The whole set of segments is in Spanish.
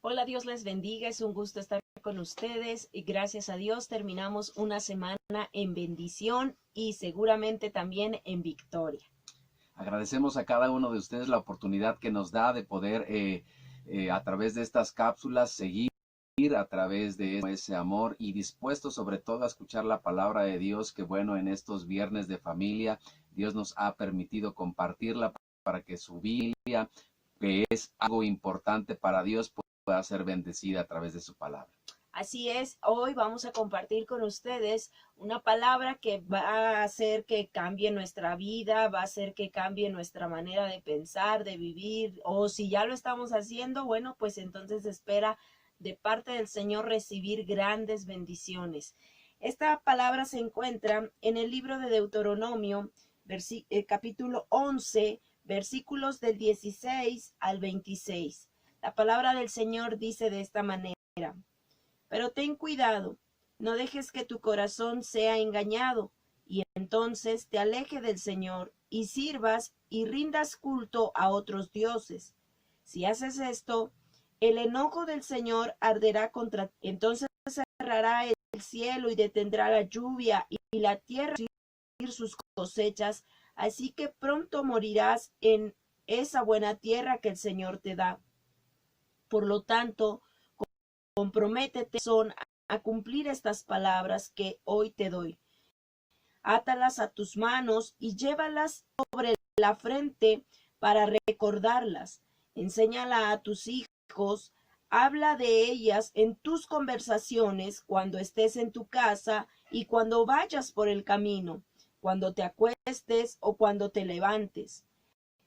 Hola, Dios les bendiga, es un gusto estar con ustedes y gracias a Dios terminamos una semana en bendición y seguramente también en victoria. Agradecemos a cada uno de ustedes la oportunidad que nos da de poder a través de estas cápsulas seguir a través de ese amor y dispuestos sobre todo a escuchar la palabra de Dios, que bueno, en estos viernes de familia Dios nos ha permitido compartirla para que su Biblia, que es algo importante para Dios, pueda ser bendecida a través de su palabra. Así es, hoy vamos a compartir con ustedes una palabra que va a hacer que cambie nuestra vida, va a hacer que cambie nuestra manera de pensar, de vivir, o si ya lo estamos haciendo, bueno, pues entonces espera de parte del Señor recibir grandes bendiciones. Esta palabra se encuentra en el libro de Deuteronomio, capítulo 11, versículos del 16 al 26. La palabra del Señor dice de esta manera: pero ten cuidado, no dejes que tu corazón sea engañado, y entonces te aleje del Señor, y sirvas y rindas culto a otros dioses. Si haces esto, el enojo del Señor arderá contra ti. Entonces cerrará el cielo y detendrá la lluvia, y la tierra producir sus cosechas, así que pronto morirás en esa buena tierra que el Señor te da. Por lo tanto, comprométete a cumplir estas palabras que hoy te doy. Átalas a tus manos y llévalas sobre la frente para recordarlas. Enséñala a tus hijos, habla de ellas en tus conversaciones cuando estés en tu casa y cuando vayas por el camino, cuando te acuestes o cuando te levantes.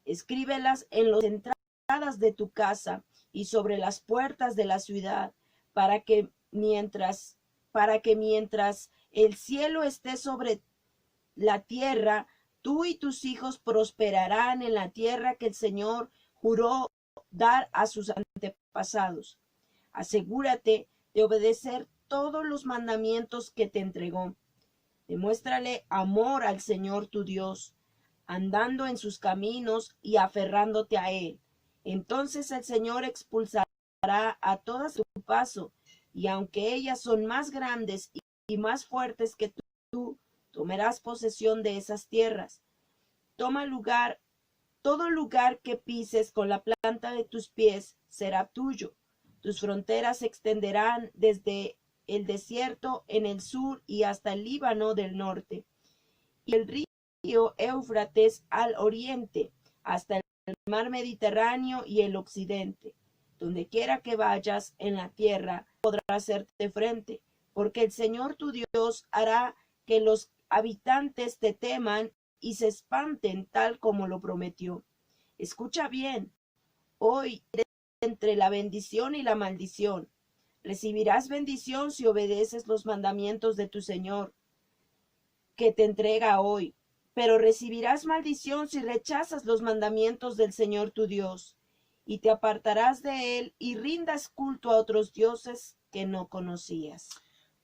Escríbelas en las entradas de tu casa y sobre las puertas de la ciudad, para que mientras el cielo esté sobre la tierra, tú y tus hijos prosperarán en la tierra que el Señor juró dar a sus antepasados. Asegúrate de obedecer todos los mandamientos que te entregó. Demuéstrale amor al Señor tu Dios, andando en sus caminos y aferrándote a Él. Entonces el Señor expulsará a todas tu paso, y aunque ellas son más grandes y más fuertes que tú, tomarás posesión de esas tierras. Todo lugar que pises con la planta de tus pies será tuyo. Tus fronteras se extenderán desde el desierto en el sur y hasta el Líbano del norte, y el río Éufrates al oriente, hasta el mar Mediterráneo y el occidente. Donde quiera que vayas en la tierra, podrás hacerte frente, porque el Señor tu Dios hará que los habitantes te teman y se espanten tal como lo prometió. Escucha bien, hoy entre la bendición y la maldición. Recibirás bendición si obedeces los mandamientos de tu Señor, que te entrega hoy, pero recibirás maldición si rechazas los mandamientos del Señor tu Dios, y te apartarás de él y rindas culto a otros dioses que no conocías.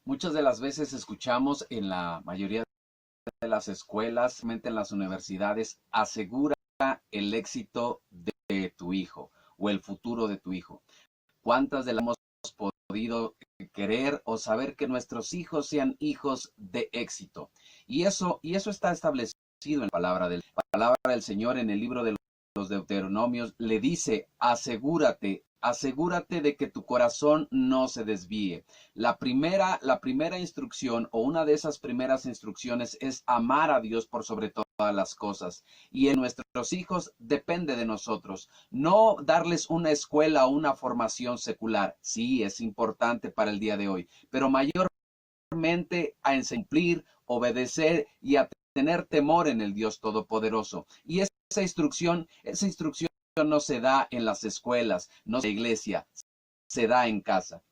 Muchas de las veces escuchamos en la mayoría de las escuelas, en las universidades, asegura el éxito de tu hijo o el futuro de tu hijo. ¿Cuántas de las hemos podido querer o saber que nuestros hijos sean hijos de éxito? Y eso está establecido en la palabra del Señor en el libro de los Deuteronomios. Le dice: asegúrate de que tu corazón no se desvíe. La primera instrucción, o una de esas primeras instrucciones, es amar a Dios por sobre todas las cosas. Y en nuestros hijos depende de nosotros. No darles una escuela o una formación secular. Sí, es importante para el día de hoy, pero mayormente a cumplir, obedecer y a tener temor en el Dios Todopoderoso. Y esa instrucción no se da en las escuelas, no se da en la iglesia, se da en casa.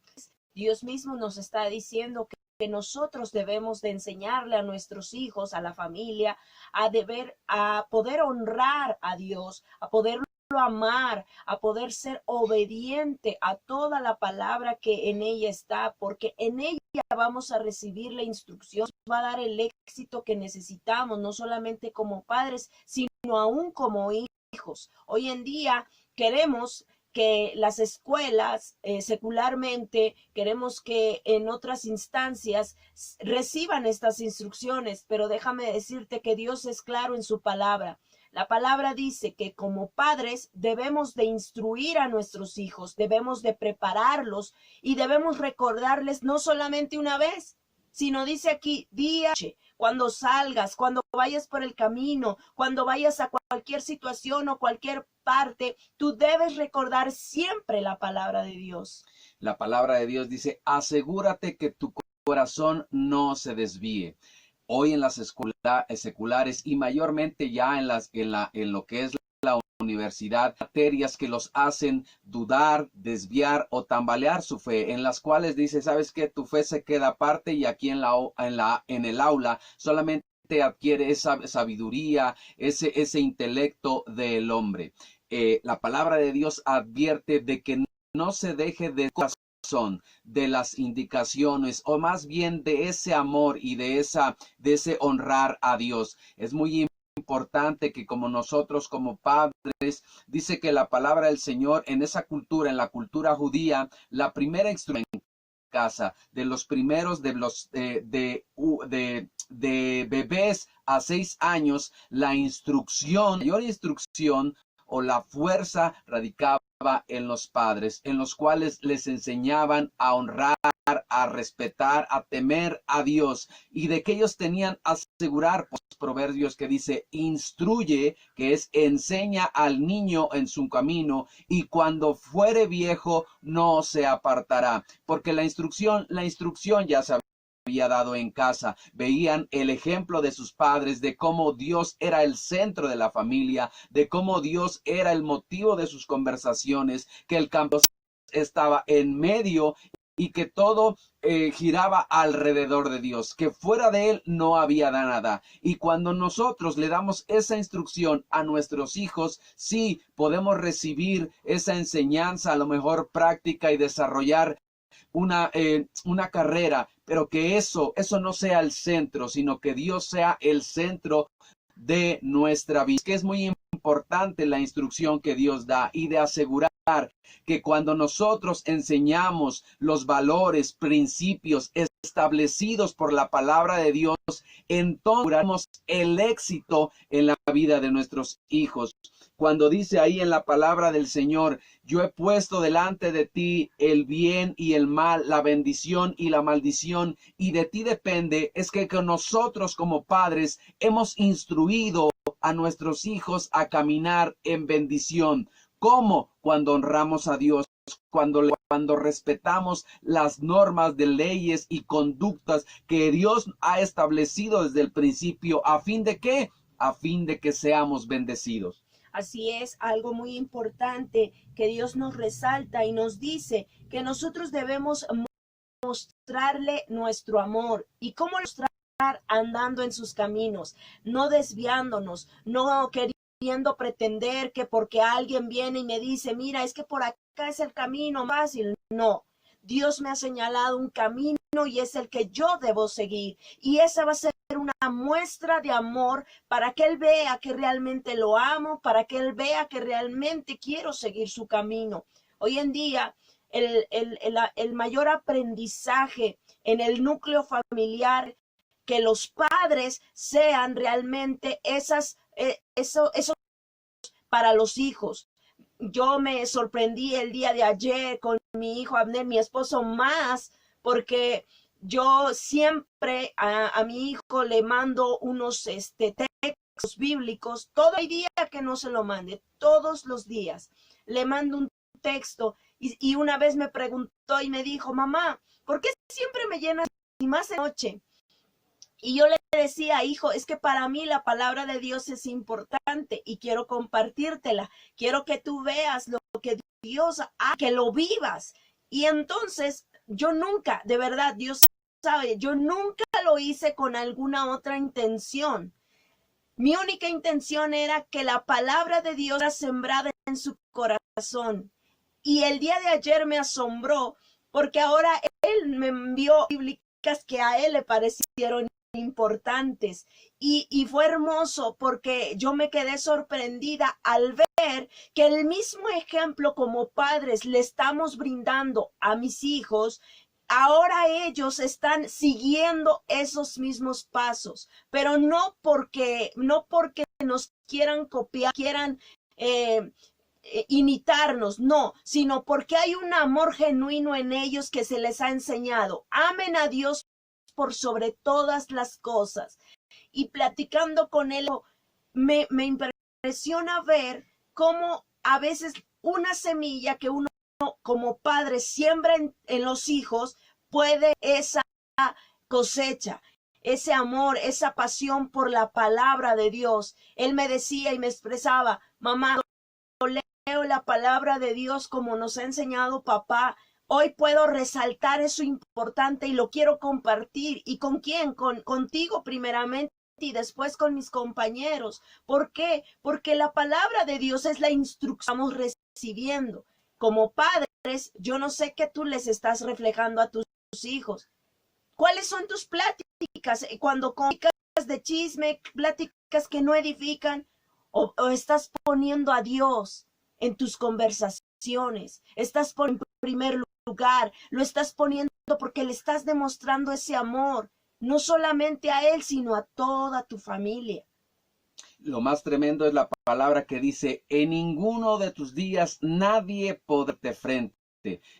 Dios mismo nos está diciendo que nosotros debemos de enseñarle a nuestros hijos, a la familia, a poder honrar a Dios, a poderlo amar, a poder ser obediente a toda la palabra que en ella está, porque en ella vamos a recibir la instrucción, va a dar el éxito que necesitamos, no solamente como padres, sino aún como hijos. Hoy en día queremos que las escuelas secularmente queremos que en otras instancias reciban estas instrucciones, pero déjame decirte que Dios es claro en su palabra. La palabra dice que como padres debemos de instruir a nuestros hijos, debemos de prepararlos y debemos recordarles no solamente una vez, sino dice aquí día, cuando salgas, cuando vayas por el camino, cuando vayas a cualquier situación o cualquier parte, tú debes recordar siempre la palabra de Dios. La palabra de Dios dice, asegúrate que tu corazón no se desvíe. Hoy en las escuelas seculares y mayormente ya en lo que es la universidad, materias que los hacen dudar, desviar o tambalear su fe, en las cuales dice, ¿sabes qué? Tu fe se queda aparte y aquí en el aula solamente adquiere esa sabiduría, ese intelecto del hombre. La palabra de Dios advierte de que no se deje de de las indicaciones o más bien de ese amor y de ese honrar a Dios. Es muy importante que como nosotros como padres, dice que la palabra del Señor en esa cultura, en la cultura judía, la primera instrucción en casa, de los primeros de bebés a 6 años, la mayor instrucción o la fuerza radicaba en los padres, en los cuales les enseñaban a honrar, a respetar, a temer a Dios, y de que ellos tenían a asegurar, pues, proverbios que dice, instruye, que es enseña al niño en su camino, y cuando fuere viejo no se apartará, porque la instrucción ya se había dado en casa. Veían el ejemplo de sus padres, de cómo Dios era el centro de la familia, de cómo Dios era el motivo de sus conversaciones, que el campo estaba en medio y que todo giraba alrededor de Dios, que fuera de él no había nada. Y cuando nosotros le damos esa instrucción a nuestros hijos, sí podemos recibir esa enseñanza, a lo mejor práctica, y desarrollar una carrera, pero que eso no sea el centro, sino que Dios sea el centro de nuestra vida. Que es muy importante la instrucción que Dios da, y de asegurar que cuando nosotros enseñamos los valores, principios establecidos por la palabra de Dios, entonces aseguramos el éxito en la vida de nuestros hijos. Cuando dice ahí en la palabra del Señor, yo he puesto delante de ti el bien y el mal, la bendición y la maldición, y de ti depende, es que nosotros como padres hemos instruido a nuestros hijos a caminar en bendición. ¿Cómo? Cuando honramos a Dios, cuando respetamos las normas de leyes y conductas que Dios ha establecido desde el principio. ¿A fin de qué? A fin de que seamos bendecidos. Así es, algo muy importante que Dios nos resalta y nos dice que nosotros debemos mostrarle nuestro amor. ¿Y cómo mostrar? Andando en sus caminos, no desviándonos, no queriendo pretender que porque alguien viene y me dice, mira, es que por acá es el camino fácil. No, Dios me ha señalado un camino y es el que yo debo seguir. Y esa va a ser una muestra de amor para que Él vea que realmente lo amo, para que Él vea que realmente quiero seguir su camino. Hoy en día, el mayor aprendizaje en el núcleo familiar, que los padres sean realmente eso para los hijos. Yo me sorprendí el día de ayer con mi hijo Abner, mi esposo más, porque yo siempre a mi hijo le mando unos textos bíblicos, todo el día que no se lo mande, todos los días le mando un texto, y una vez me preguntó y me dijo, mamá, ¿por qué siempre me llenas y más de noche? Y yo le decía, hijo, es que para mí la palabra de Dios es importante y quiero compartírtela. Quiero que tú veas lo que Dios ha, que lo vivas. Y entonces yo nunca, de verdad, Dios sabe, yo nunca lo hice con alguna otra intención. Mi única intención era que la palabra de Dios era sembrada en su corazón. Y el día de ayer me asombró porque ahora él me envió bíblicas que a él le parecieron importantes, y fue hermoso porque yo me quedé sorprendida al ver que el mismo ejemplo como padres le estamos brindando a mis hijos, ahora ellos están siguiendo esos mismos pasos, pero no porque nos quieran copiar, quieran imitarnos, no, sino porque hay un amor genuino en ellos que se les ha enseñado. Amen a Dios por sobre todas las cosas. Y platicando con él, me impresiona ver cómo a veces una semilla que uno como padre siembra en los hijos puede esa cosecha, ese amor, esa pasión por la palabra de Dios. Él me decía y me expresaba: mamá, leo la palabra de Dios como nos ha enseñado papá, hoy puedo resaltar eso importante y lo quiero compartir. ¿Y con quién? Contigo primeramente y después con mis compañeros. ¿Por qué? Porque la palabra de Dios es la instrucción que estamos recibiendo. Como padres, yo no sé qué tú les estás reflejando a tus hijos. ¿Cuáles son tus pláticas? Cuando platicas de chisme, pláticas que no edifican, o estás poniendo a Dios en tus conversaciones, estás poniendo en primer lugar, lo estás poniendo porque le estás demostrando ese amor, no solamente a él, sino a toda tu familia. Lo más tremendo es la palabra que dice: en ninguno de tus días nadie podrá hacerte frente.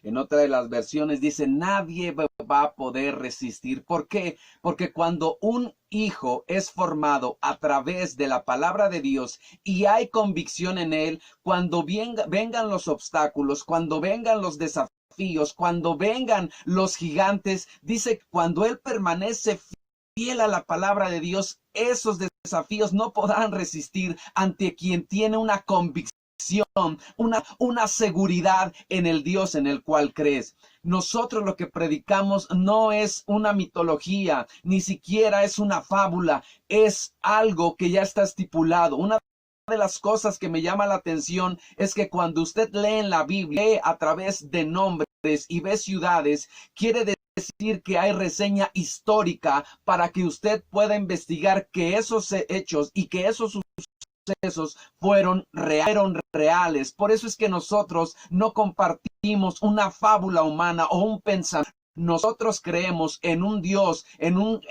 En otra de las versiones dice: nadie va a poder resistir. ¿Por qué? Porque cuando un hijo es formado a través de la palabra de Dios y hay convicción en él, cuando vengan los obstáculos, cuando vengan los desafíos, cuando vengan los gigantes, dice que cuando él permanece fiel a la palabra de Dios, esos desafíos no podrán resistir ante quien tiene una convicción, una seguridad en el Dios en el cual crees. Nosotros lo que predicamos no es una mitología, ni siquiera es una fábula, es algo que ya está estipulado. Una de las cosas que me llama la atención es que cuando usted lee en la Biblia, lee a través de nombres y ve ciudades, quiere decir que hay reseña histórica para que usted pueda investigar que esos hechos y que esos sucesos fueron reales. Por eso es que nosotros no compartimos una fábula humana o un pensamiento. Nosotros creemos en un Dios, en un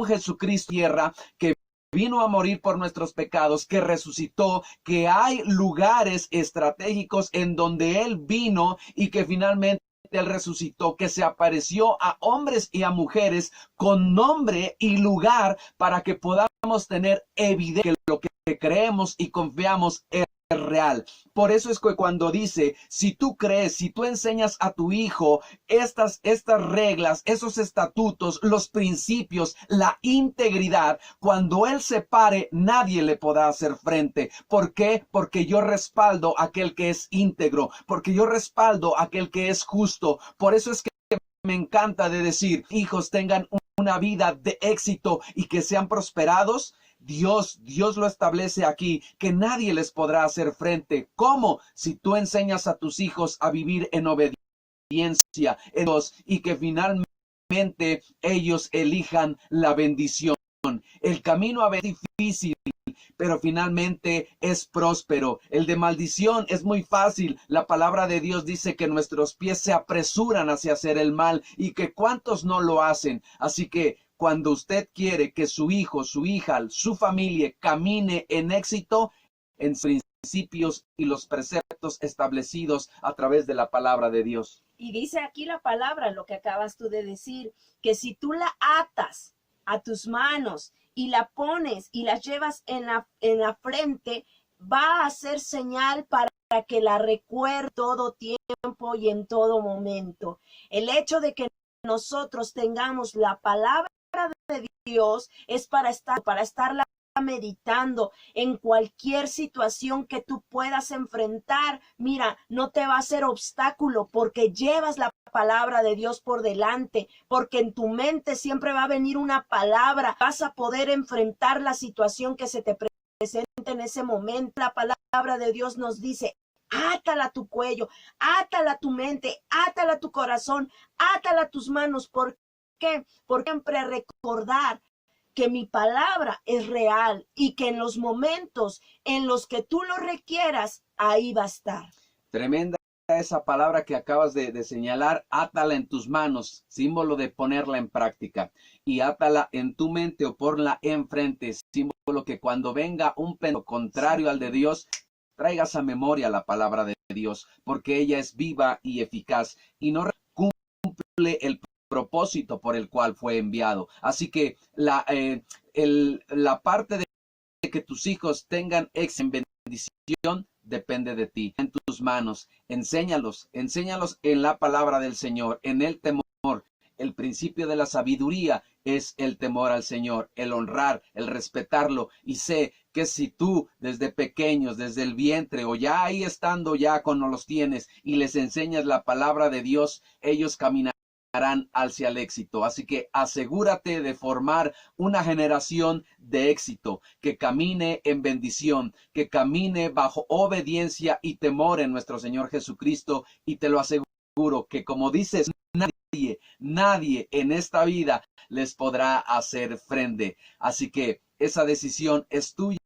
Jesucristo tierra que vino a morir por nuestros pecados, que resucitó, que hay lugares estratégicos en donde Él vino y que finalmente Él resucitó, que se apareció a hombres y a mujeres con nombre y lugar para que podamos tener evidencia que lo que creemos y confiamos es real. Por eso es que cuando dice: si tú crees, si tú enseñas a tu hijo estas reglas, esos estatutos, los principios, la integridad, cuando él se pare, nadie le podrá hacer frente. ¿Por qué? Porque yo respaldo a aquel que es íntegro, porque yo respaldo a aquel que es justo. Por eso es que me encanta de decir: hijos, tengan una vida de éxito y que sean prosperados. Dios lo establece aquí, que nadie les podrá hacer frente. ¿Cómo? Si tú enseñas a tus hijos a vivir en obediencia en Dios y que finalmente ellos elijan la bendición. El camino a veces es difícil, pero finalmente es próspero. El de maldición es muy fácil. La palabra de Dios dice que nuestros pies se apresuran hacia hacer el mal y que cuántos no lo hacen. Así que cuando usted quiere que su hijo, su hija, su familia camine en éxito, en principios y los preceptos establecidos a través de la palabra de Dios. Y dice aquí la palabra, lo que acabas tú de decir, que si tú la atas a tus manos y la pones y la llevas en la frente, va a ser señal para que la recuerde todo tiempo y en todo momento. El hecho de que nosotros tengamos la palabra de Dios es para estarla meditando en cualquier situación que tú puedas enfrentar. Mira, no te va a ser obstáculo porque llevas la palabra de Dios por delante, porque en tu mente siempre va a venir una palabra. Vas a poder enfrentar la situación que se te presente en ese momento. La palabra de Dios nos dice: átala a tu cuello, átala a tu mente, átala a tu corazón, átala a tus manos. ¿Por qué? Por siempre recordar que mi palabra es real y que en los momentos en los que tú lo requieras, ahí va a estar. Tremenda esa palabra que acabas de señalar. Átala en tus manos, símbolo de ponerla en práctica, y átala en tu mente o ponla enfrente, símbolo que cuando venga un pensamiento contrario al de Dios, traigas a memoria la palabra de Dios, porque ella es viva y eficaz y no cumple el propósito por el cual fue enviado. Así que la parte de que tus hijos tengan éxito en bendición depende de ti, en tus manos. Enséñalos en la palabra del Señor, en el temor. El principio de la sabiduría es el temor al Señor, el honrar, el respetarlo. Y sé que si tú desde pequeños, desde el vientre o ya ahí estando ya cuando los tienes y les enseñas la palabra de Dios, ellos caminarán hacia el éxito. Así que asegúrate de formar una generación de éxito, que camine en bendición, que camine bajo obediencia y temor en nuestro Señor Jesucristo. Y te lo aseguro que, como dices, nadie en esta vida les podrá hacer frente. Así que esa decisión es tuya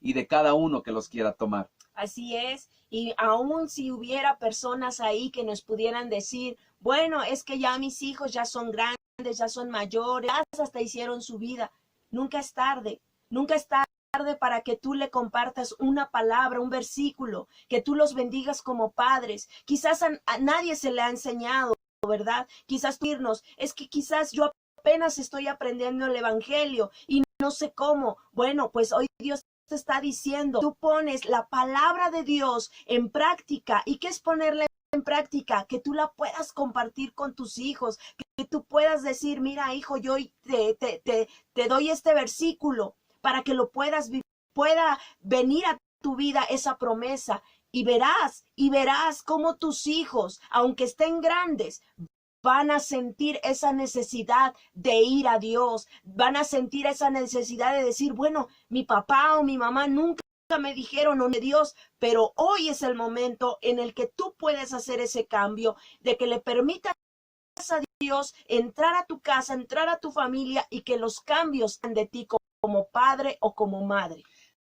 y de cada uno que los quiera tomar. Así es, y aún si hubiera personas ahí que nos pudieran decir, bueno, es que ya mis hijos ya son grandes, ya son mayores, hasta hicieron su vida. Nunca es tarde, nunca es tarde para que tú le compartas una palabra, un versículo, que tú los bendigas como padres. Quizás a nadie se le ha enseñado, ¿verdad? Quizás es que quizás yo apenas estoy aprendiendo el evangelio y no sé cómo. Bueno, pues hoy Dios te está diciendo, tú pones la palabra de Dios en práctica. ¿Y qué es ponerla en práctica? Que tú la puedas compartir con tus hijos, que tú puedas decir, mira hijo, yo te doy este versículo para que lo puedas vivir, pueda venir a tu vida esa promesa. Y verás cómo tus hijos, aunque estén grandes, van a sentir esa necesidad de ir a Dios, van a sentir esa necesidad de decir, bueno, mi papá o mi mamá nunca me dijeron de Dios, pero hoy es el momento en el que tú puedes hacer ese cambio, de que le permitas a Dios entrar a tu casa, entrar a tu familia y que los cambios sean de ti como padre o como madre.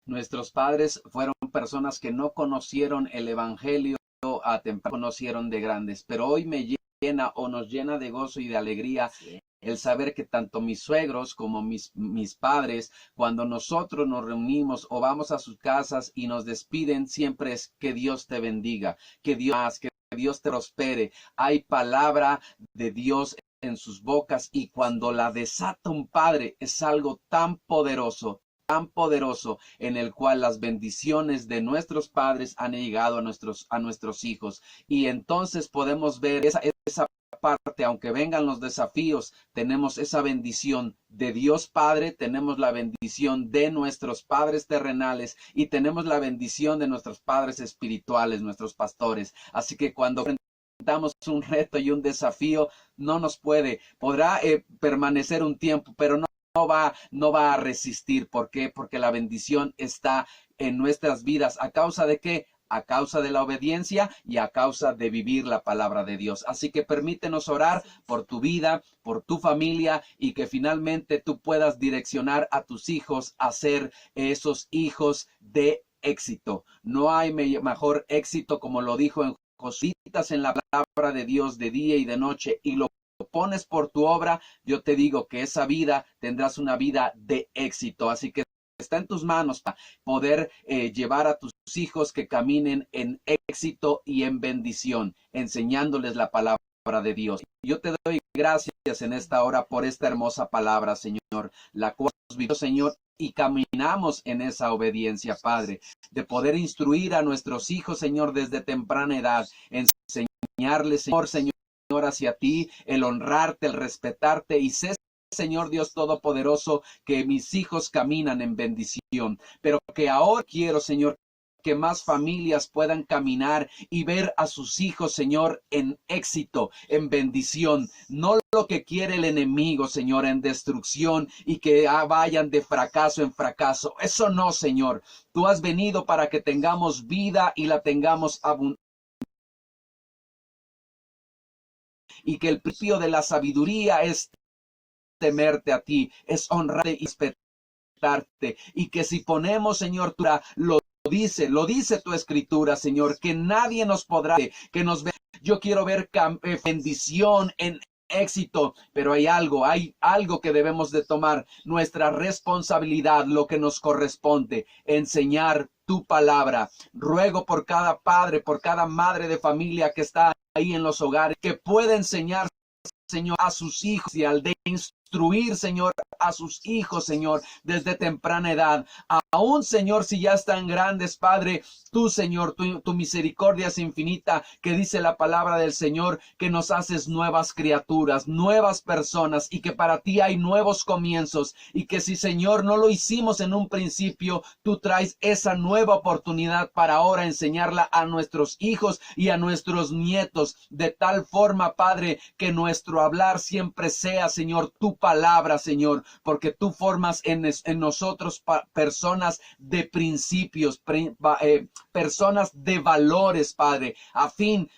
Nuestros padres fueron personas que no conocieron el evangelio a temprano, conocieron de grandes, pero hoy llena o nos llena de gozo y de alegría el saber que tanto mis suegros como mis padres, cuando nosotros nos reunimos o vamos a sus casas y nos despiden, siempre es que Dios te bendiga, que Dios te prospere. Hay palabra de Dios en sus bocas y cuando la desata un padre es algo tan poderoso en el cual las bendiciones de nuestros padres han llegado a nuestros hijos. Y entonces podemos ver esa parte, aunque vengan los desafíos, tenemos esa bendición de Dios Padre, tenemos la bendición de nuestros padres terrenales y tenemos la bendición de nuestros padres espirituales, nuestros pastores. Así que cuando enfrentamos un reto y un desafío, podrá permanecer un tiempo, pero no va a resistir. ¿Por qué? Porque la bendición está en nuestras vidas. ¿A causa de qué? A causa de la obediencia y a causa de vivir la palabra de Dios. Así que permítenos orar por tu vida, por tu familia y que finalmente tú puedas direccionar a tus hijos a ser esos hijos de éxito. No hay mejor éxito, como lo dijo en Josué, en la palabra de Dios de día y de noche y lo pones por tu obra, yo te digo que esa vida tendrás una vida de éxito. Así que está en tus manos para poder llevar a tus hijos que caminen en éxito y en bendición, enseñándoles la palabra de Dios. Yo te doy gracias en esta hora por esta hermosa palabra, Señor, la cual nos vivió, Señor, y caminamos en esa obediencia, Padre, de poder instruir a nuestros hijos, Señor, desde temprana edad, enseñarles, Señor, hacia ti, el honrarte, el respetarte y sé, Señor Dios Todopoderoso, que mis hijos caminan en bendición, pero que ahora quiero, Señor, que más familias puedan caminar y ver a sus hijos, Señor, en éxito, en bendición, no lo que quiere el enemigo, Señor, en destrucción y que vayan de fracaso en fracaso. Eso no, Señor. Tú has venido para que tengamos vida y la tengamos abundante. Y que el principio de la sabiduría es temerte a ti, es honrarte y respetarte. Y que si ponemos, Señor, lo dice tu escritura, Señor, que nadie nos podrá, que nos ve. Yo quiero ver bendición en éxito, pero hay algo que debemos de tomar, nuestra responsabilidad, lo que nos corresponde, enseñar tu palabra. Ruego por cada padre, por cada madre de familia que está ahí en los hogares, que pueda enseñar, Señor, a sus hijos y al de instruir, Señor, a sus hijos, Señor, desde temprana edad. Aún, Señor, si ya están grandes, Padre, tú, Señor, tu misericordia es infinita, que dice la palabra del Señor, que nos haces nuevas criaturas, nuevas personas, y que para ti hay nuevos comienzos, y que si, Señor, no lo hicimos en un principio, tú traes esa nueva oportunidad para ahora enseñarla a nuestros hijos y a nuestros nietos, de tal forma, Padre, que nuestro hablar siempre sea, Señor, tu palabra, Señor, porque tú formas en nosotros personas de principios, personas de valores, Padre, a fin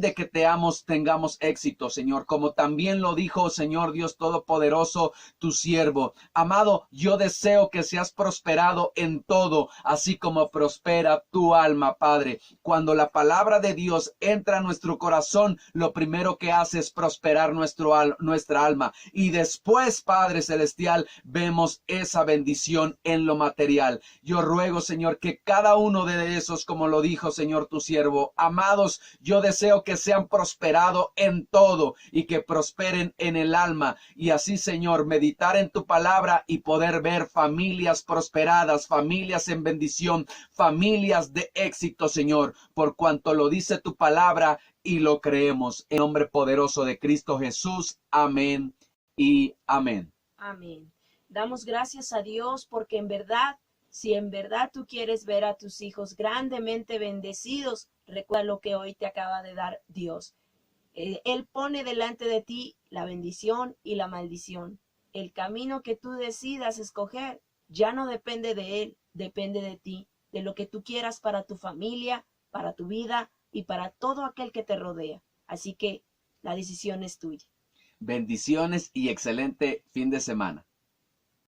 de que tengamos éxito, Señor, como también lo dijo, Señor Dios Todopoderoso, tu siervo. Amado, yo deseo que seas prosperado en todo, así como prospera tu alma, Padre. Cuando la palabra de Dios entra a nuestro corazón, lo primero que hace es prosperar nuestra alma. Y después, Padre Celestial, vemos esa bendición en lo material. Yo ruego, Señor, que cada uno de esos, como lo dijo, Señor, tu siervo, amados, yo deseo que sean prosperados en todo y que prosperen en el alma. Y así, Señor, meditar en tu palabra y poder ver familias prosperadas, familias en bendición, familias de éxito, Señor, por cuanto lo dice tu palabra y lo creemos. En nombre poderoso de Cristo Jesús. Amén y amén. Amén. Damos gracias a Dios porque en verdad, si en verdad tú quieres ver a tus hijos grandemente bendecidos, recuerda lo que hoy te acaba de dar Dios. Él pone delante de ti la bendición y la maldición. El camino que tú decidas escoger ya no depende de Él, depende de ti, de lo que tú quieras para tu familia, para tu vida y para todo aquel que te rodea. Así que la decisión es tuya. Bendiciones y excelente fin de semana.